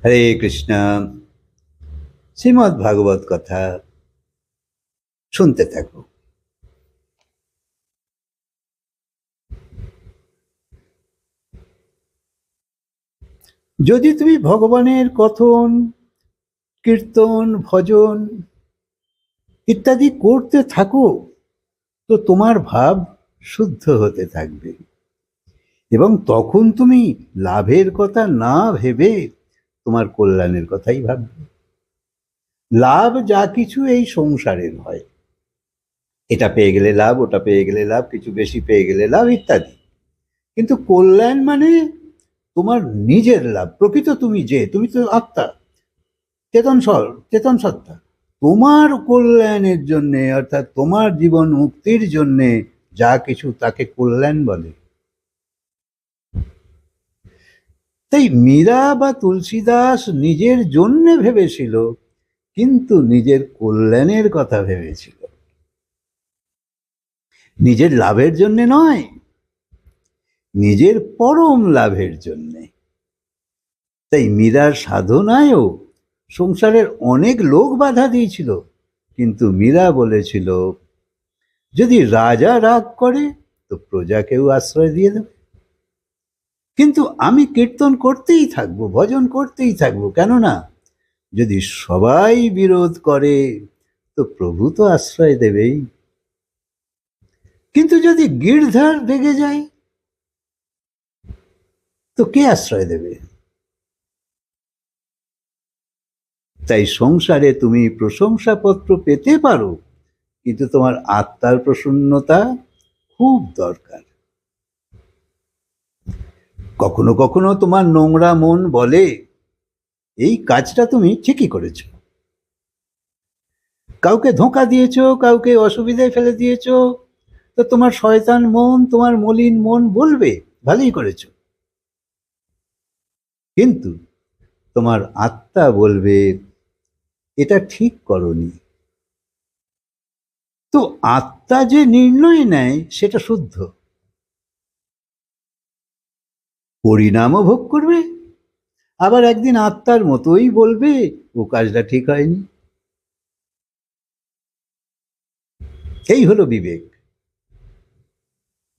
হরে কৃষ্ণ। শ্রীমদ্ ভাগবত কথা শুনতে থাকো। যদি তুমি ভগবানের কথন, কীর্তন, ভজন ইত্যাদি করতে থাকো, তো তোমার ভাব শুদ্ধ হতে থাকবে এবং তখন তুমি লাভের কথা না ভেবে তোমার কল্যাণের কথাই ভাববে। লাভ যা কিছু এই সংসারের হয়, এটা পেয়ে গেলে লাভ, ওটা পেয়ে গেলে লাভ, কিছু বেশি পেয়ে গেলে লাভ ইত্যাদি। কিন্তু কল্যাণ মানে তোমার নিজের লাভ। প্রকৃত তুমি তো আত্মা, চেতন সত্তা। তোমার কল্যাণের জন্যে, অর্থাৎ তোমার জীবন মুক্তির জন্যে যা কিছু, তাকে কল্যাণ বলে। তাই মীরা বা তুলসীদাস নিজের জন্য ভেবেছিল, কিন্তু নিজের কল্যাণের কথা ভেবেছিল, নিজের লাভের জন্য নয়, নিজের পরম লাভের জন্যে। তাই মীরার সাধনায়ও সংসারের অনেক লোক বাধা দিয়েছিল, কিন্তু মীরা বলেছিল, যদি রাজা রাগ করে তো প্রজাকেও আশ্রয় দিয়ে দেবে, কিন্তু আমি কীর্তন করতেই থাকবো, ভজন করতেই থাকবো। কেননা যদি সবাই বিরোধ করে তো প্রভু তো আশ্রয় দেবেই, কিন্তু যদি গিরধার রেগে যায় তো কে আশ্রয় দেবে? তাই সংসারে তুমি প্রশংসাপত্র পেতে পারো, কিন্তু তোমার আত্মার প্রসন্নতা খুব দরকার। কখনো কখনো তোমার নোংরা মন বলে, এই কাজটা তুমি ঠিকই করেছ। কাউকে ধোঁকা দিয়েছ, কাউকে অসুবিধায় ফেলে দিয়েছ, তো তোমার শয়তান মন, তোমার মলিন মন বলবে ভালোই করেছ। কিন্তু তোমার আত্মা বলবে এটা ঠিক করনি। তো আত্মা যে নির্ণয় নেয় সেটা শুদ্ধ, পরিণামও ভোগ করবে, আবার একদিন আত্মার মতোই বলবে ও কাজটা ঠিক হয়নি। এই হলো বিবেক।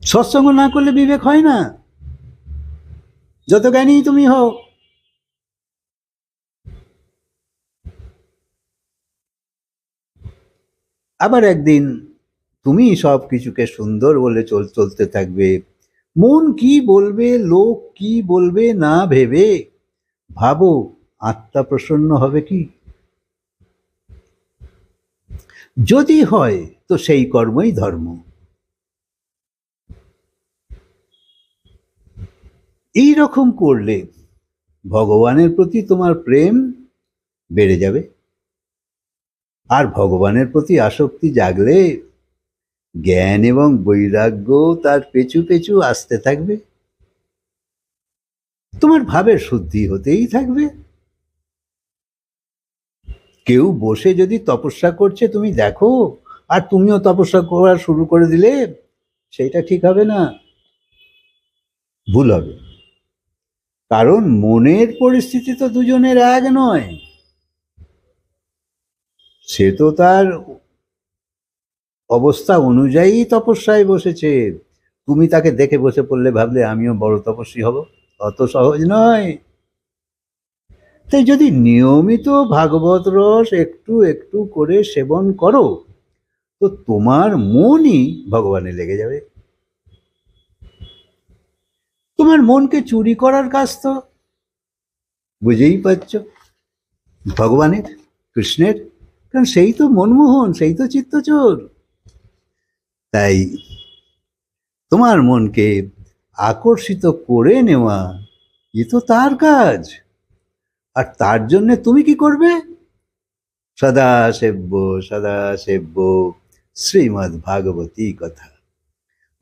সৎসঙ্গ না করলে বিবেক হয় না, যত জ্ঞানী তুমি হও। আবার একদিন তুমি সব কিছুকে সুন্দর বলে চলতে থাকবে, মন কি বলবে, লোক কি বলবে না ভেবে ভাবো আত্মা প্রসন্ন হবে কি? যদি হয় তো সেই কর্মই ধর্ম। এই রকম করলে ভগবানের প্রতি তোমার প্রেম বেড়ে যাবে, আর ভগবানের প্রতি আসক্তি জাগলে জ্ঞান এবং বৈরাগ্য তার পেছু পেছু আসতে থাকবে, তোমার ভাবের শুদ্ধি হতেই থাকবে। কেউ বসে যদি তপস্যা করছে তুমি দেখো, আর তুমিও তপস্যা করা শুরু করে দিলে, সেইটা ঠিক হবে না, ভুল হবে। কারণ মনের পরিস্থিতি তো দুজনের এক নয়। সে তো তার অবস্থা অনুযায়ী তপস্যায় বসেছে। তুমি তাকে দেখে বসে পড়লে ভাবলে আমিও বড় তপস্বী হব, অত সহজ নয়। তাই যদি নিয়মিত ভাগবত রস একটু একটু করে সেবন করো, তো তোমার মনই ভগবানে লেগে যাবে। তোমার মনকে চুরি করার কাজ তো বুঝেই পাচ্ছ ভগবানের, কৃষ্ণের, কারণ সেই তো মনমোহন, সেই তো চিত্তচোর। তাই তোমার মনকে আকর্ষিত করে নেওয়া এ তো তার কাজ। আর তার জন্য তুমি কি করবে? সদা সেব্য, সদা সেব্য শ্রীমদ্ ভাগবতী কথা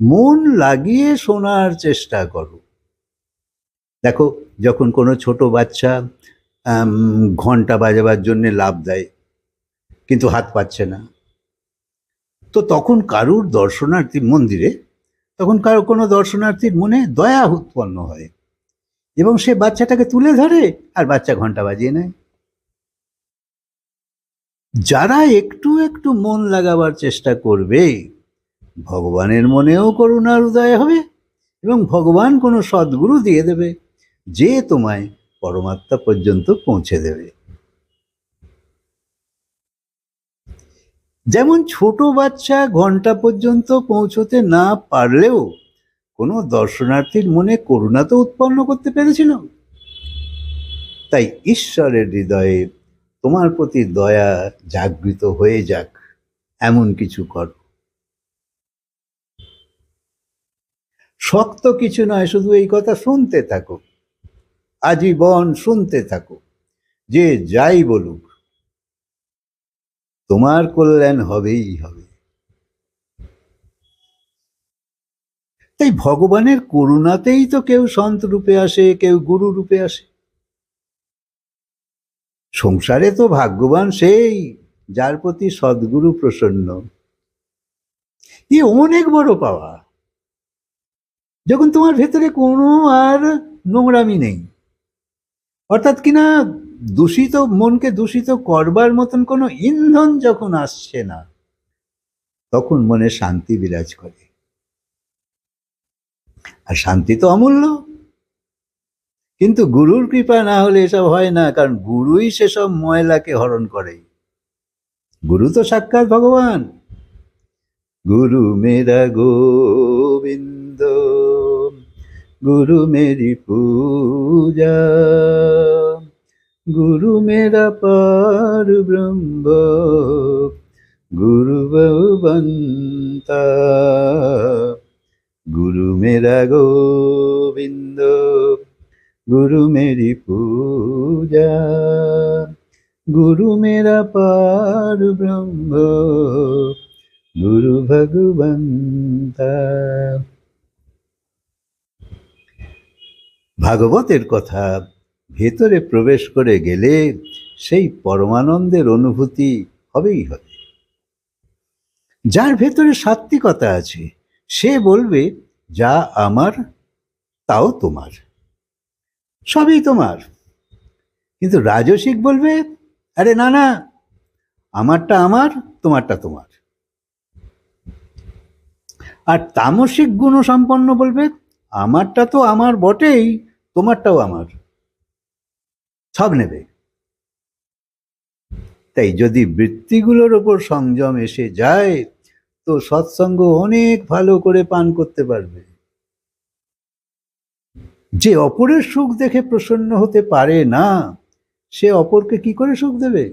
মন লাগিয়ে শোনার চেষ্টা করো। দেখো, যখন কোনো ছোট বাচ্চা ঘন্টা বাজাবার জন্য লাভ দেয় কিন্তু হাত পাচ্ছে না, তো তখন কারুর দর্শনার্থী মন্দিরে, তখন কারো কোনো দর্শনার্থীর মনে দয়া উৎপন্ন হয়, এবং সে বাচ্চাটাকে তুলে ধরে আর বাচ্চা ঘন্টা বাজিয়ে নেয়। যারা একটু একটু মন লাগাবার চেষ্টা করবে, ভগবানের মনেও করুণার উদয় হবে এবং ভগবান কোনো সদ্গুরু দিয়ে দেবে, যে তোমায় পরমাত্মা পর্যন্ত পৌঁছে দেবে। যেমন ছোট বাচ্চা ঘন্টা পর্যন্ত পৌঁছতে না পারলেও কোনো দর্শনার্থীর মনে করুণা তো উৎপন্ন করতে পেরেছিল। তাই ঈশ্বরের হৃদয়ে তোমার প্রতি দয়া জাগৃত হয়ে যাক, এমন কিছু করো। শক্ত কিছু নয়, শুধু এই কথা শুনতে থাকো, আজীবন শুনতে থাকো, যে যাই বলুক তোমার কল্যাণ হবেই হবে। তাই ভগবানের করুণাতেই তো কেউ সন্ত রূপে আসে, কেউ গুরু রূপে আসে। সংসারে তো ভাগ্যবান সেই যার প্রতি সদ্গুরু প্রসন্ন। এ অনেক বড় পাওয়া, যখন তোমার ভেতরে কোনো আর নোংরামি নেই, অর্থাৎ কিনা দূষিত মনকে দূষিত করবার মতন কোনো ইন্ধন যখন আসছে না, তখন মনে শান্তি বিরাজ করে। আর শান্তি তো অমূল্য, কিন্তু গুরুর কৃপা না হলে এসব হয় না, কারণ গুরুই সেসব ময়লাকে হরণ করে। গুরু তো সাক্ষাৎ ভগবান। গুরু মেরা গোবিন্দ, গুরু মেরি পূজা, গুরু মেরা পার ব্রহ্ম, গুরু ভগবন্তা। গুরু মেরা গোবিন্দ, गुरु मेरी पूजा, गुरु मेरा पार ब्रह्म, गुरु भगवंता। ভাগবতের কথা ভেতরে প্রবেশ করে গেলে সেই পরমানন্দের অনুভূতি হবেই হবে। যার ভেতরে সাত্বিকতা আছে সে বলবে, যা আমার তাও তোমার, সবই তোমার। কিন্তু রাজসিক বলবে, আরে না না, আমারটা আমার, তোমারটা তোমার। আর তামসিক গুণ সম্পন্ন বলবে, আমারটা তো আমার বটেই, তোমারটাও আমার, সব নেবে। তাই যদি বৃত্তিগুলোর ওপর সংযম এসে যায়, তো সৎসঙ্গ অনেক ভালো করে পান করতে পারবে। যে অপরের সুখ দেখে প্রসন্ন হতে পারে না, সে অপরকে কি করে সুখ দেবে?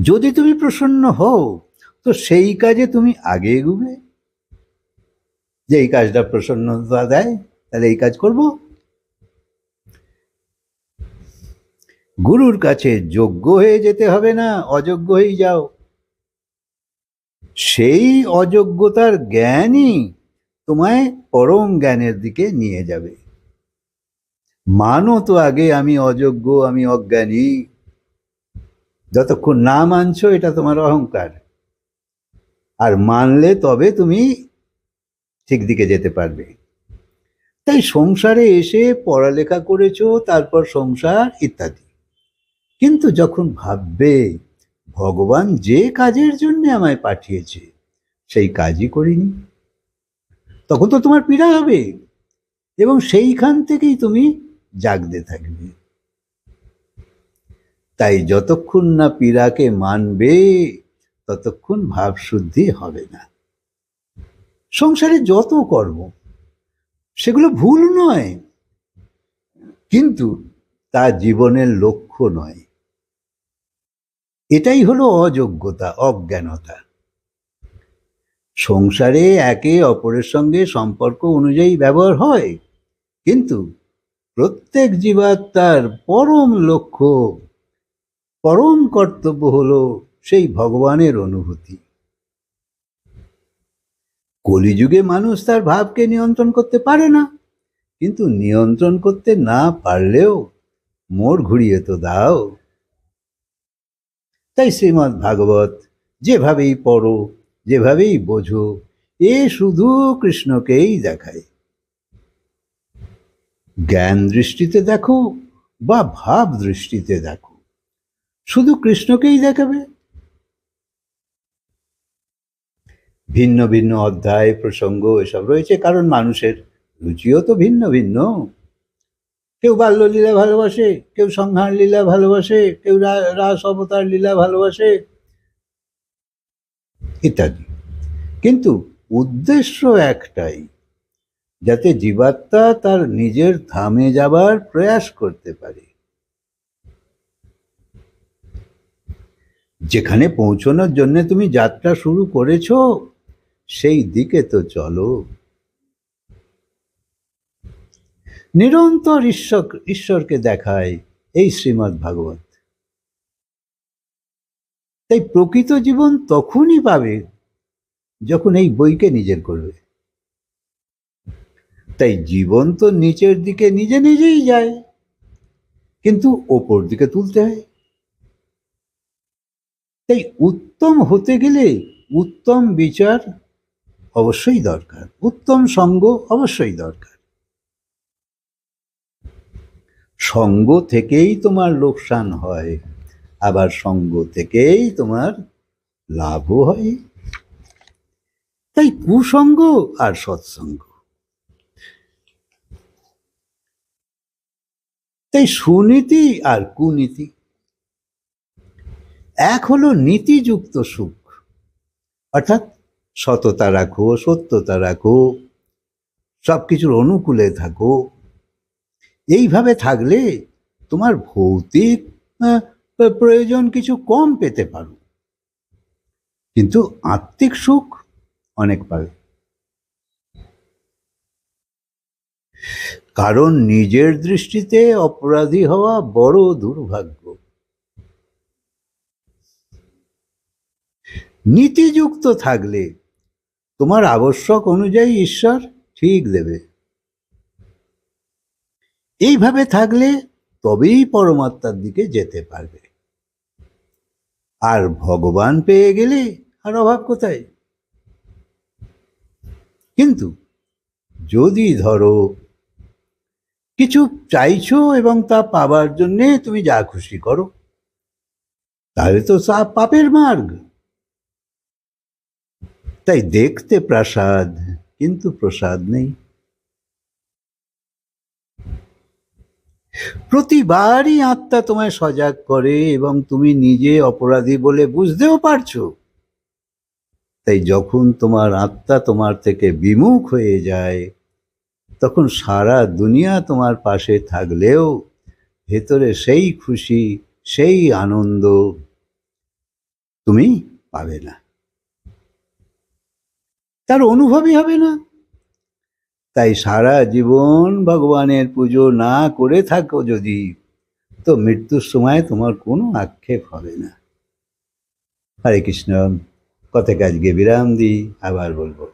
যদি তুমি প্রসন্ন হও, তো সেই কাজে তুমি আগে এগুবে, যে এই কাজটা প্রসন্নতা দেয়, তাহলে এই কাজ করব। গুরুর কাছে যোগ্য হয়ে যেতে হবে না, অযোগ্য হয়েই যাও। সেই অযোগ্যতার জ্ঞানই তোমায় পরম জ্ঞানের দিকে নিয়ে যাবে। মানো তো আগে আমি অযোগ্য, আমি অজ্ঞানী। যতক্ষণ না মানছো, এটা তোমার অহংকার। আর মানলে তবে তুমি ঠিক দিকে যেতে পারবে। তাই সংসারে এসে পড়ালেখা করেছো, তারপর সংসার ইত্যাদি, কিন্তু যখন ভাববে ভগবান যে কাজের জন্য আমায় পাঠিয়েছে সেই কাজই করিনি, তখন তো তোমার পীড়া হবে এবং সেইখান থেকেই তুমি জাগতে থাকবে। তাই যতক্ষণ না পীড়াকে মানবে, ততক্ষণ ভাবশুদ্ধি হবে না। সংসারে যত কর্ম, সেগুলো ভুল নয়, কিন্তু তা জীবনের লক্ষ্য নয়। এটাই হলো অযোগ্যতা, অজ্ঞানতা। সংসারে একে অপরের সঙ্গে সম্পর্ক অনুযায়ী ব্যবহার হয়, কিন্তু প্রত্যেক জীবাত্মার পরম লক্ষ্য, পরম কর্তব্য হলো সেই ভগবানের অনুভূতি। কলিযুগে মানুষ তার ভাবকে নিয়ন্ত্রণ করতে পারে না, কিন্তু নিয়ন্ত্রণ করতে না পারলেও মোড় ঘুরিয়ে তো দাও। তাই শ্রীমদ্ ভাগবত যেভাবেই পড়ো, যেভাবেই বোঝো, এ শুধু কৃষ্ণকেই দেখায়। জ্ঞান দৃষ্টিতে দেখো বা ভাব দৃষ্টিতে দেখো, শুধু কৃষ্ণকেই দেখাবে। ভিন্ন ভিন্ন অধ্যায়, প্রসঙ্গ এসব রয়েছে, কারণ মানুষের রুচিও তো ভিন্ন ভিন্ন। কেউ বাল্যলীলা ভালোবাসে, কেউ সংহার লীলা ভালোবাসে, কেউ রাস অবতার লীলা ভালোবাসে, ইত্যাদি। কিন্তু উদ্দেশ্য একটাই, যাতে জীবাত্মা তার নিজের ধামে যাবার প্রয়াস করতে পারে। যেখানে পৌঁছানোর জন্য তুমি যাত্রা শুরু করেছো, সেই দিকে তো চলো। নিরন্তর ঈশ্বরকে দেখায় এই শ্রীমদ্ ভাগবত। তাই প্রকৃত জীবন তখনই পাবে যখন এই বইকে নিজের করবে। তাই জীবন তো নিচের দিকে নিজে নিজেই যায়, কিন্তু ওপর দিকে তুলতে হয়। তাই উত্তম হতে গেলে উত্তম বিচার অবশ্যই দরকার, উত্তম সঙ্গ অবশ্যই দরকার। সঙ্গ থেকেই তোমার লোকসান হয়, আবার সঙ্গ থেকেই তোমার লাভও হয়। তাই কুসঙ্গ আর সৎসঙ্গ, তাই সুনীতি আর কুনীতি। এক হলো নীতিযুক্ত সুখ, অর্থাৎ সততা রাখো, সত্যতা রাখো, সবকিছুর অনুকূলে থাকো। এইভাবে থাকলে তোমার ভৌতিক প্রয়োজন কিছু কম পেতে পারো, কিন্তু আত্মিক সুখ অনেক পাবে। কারণ নিজের দৃষ্টিতে অপরাধী হওয়া বড় দুর্ভাগ্য। নীতিযুক্ত থাকলে তোমার আবশ্যক অনুযায়ী ঈশ্বর ঠিক দেবে। এইভাবে থাকলে তবেই পরমাত্মার দিকে যেতে পারবে। আর ভগবান পেয়ে গেলে আর অভাব কোথায়? কিন্তু যদি ধরো কিছু চাইছো এবং তা পাবার জন্যে তুমি যা খুশি করো, তাহলে তো পাপের মার্গ। তাই দেখতে প্রাসাদ, কিন্তু প্রসাদ নেই। প্রতিবারই আত্মা তোমায় সজাগ করে এবং তুমি নিজে অপরাধী বলে বুঝতেও পারছো। তাই যখন তোমার আত্মা তোমার থেকে বিমুখ হয়ে যায়, তখন সারা দুনিয়া তোমার পাশে থাকলেও ভেতরে সেই খুশি, সেই আনন্দ তুমি পাবে না, তার অনুভবই হবে না। তাই সারা জীবন ভগবানের পুজো না করে থাকো যদি, তো মৃত্যুর সময় তোমার কোনো আক্ষেপ হবে না। হরে কৃষ্ণ। কথাকে আজকে বিরাম দিই, আবার বলবো।